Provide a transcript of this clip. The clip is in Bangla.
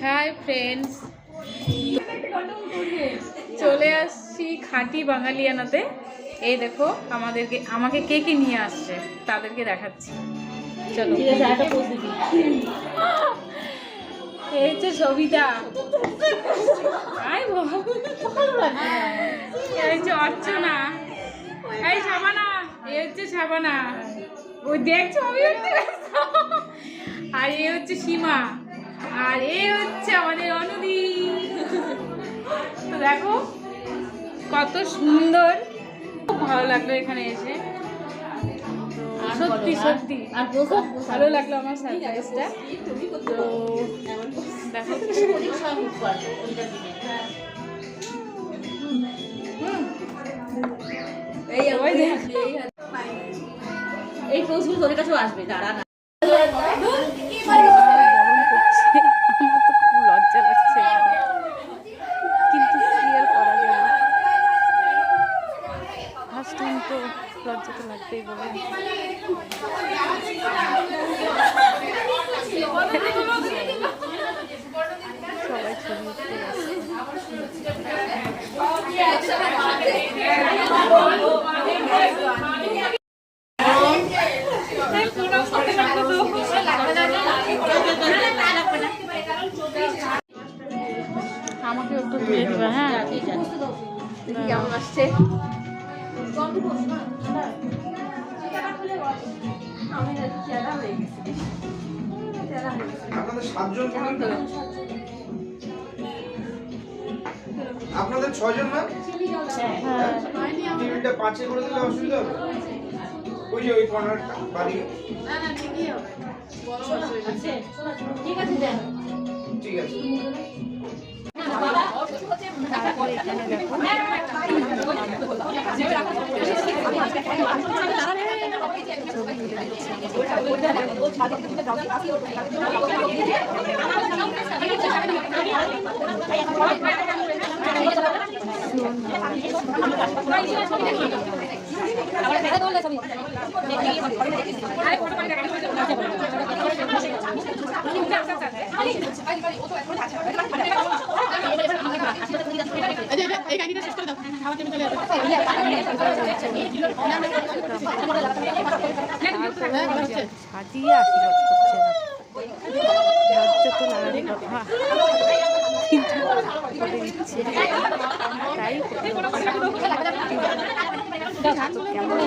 হাই ফ্রেন্ডস, চলে আসছি খাঁটি বাঙালিয়ানাতে। এই দেখো আমাকে কে কে নিয়ে আসছে তাদেরকে দেখাচ্ছি। চলো, এই হচ্ছে সবিতা, এই হচ্ছে অর্চনা, এই শাবানা, এই হচ্ছে শাবানা, ওই দেখছো আমি, আর এই হচ্ছে সীমা, আর এই হচ্ছে আমাদের অনুদি। তো দেখো কত সুন্দর, খুব ভালো লাগলো এখানে এসে, সত্যি সত্যি খুব ভালো লাগলো আমার সারপ্রাইজটা। তো দেখো এই পোস্টগুলো তোর কাছেও আসবে, দাঁড়া না। আমার তো খুব লজ্জা লাগছে, কিন্তু কি আর করা যাবে, ফার্স্ট টাইম তো লজ্জা তো লাগতেই বলে। সবাই ছবি উঠতে আমাকে একটু দিয়ে দিবা। হ্যাঁ, কেমন আসছে? আপনাদের 6 জন না? টেবিলটা 5-এ করে দিলে অসুবিধা হবে? ওই যে ওই কর্নারটা বাড়ি। না না ঠিকই হবে। ঠিক আছে দেন। ঠিক আছে। তারপরে এখানে দেখো ছবি সাজিয়ে আশীর্বাদ করছে না, লজ্জা তো লাগারই কথা, কিন্তু করে দিচ্ছে তাই কেমন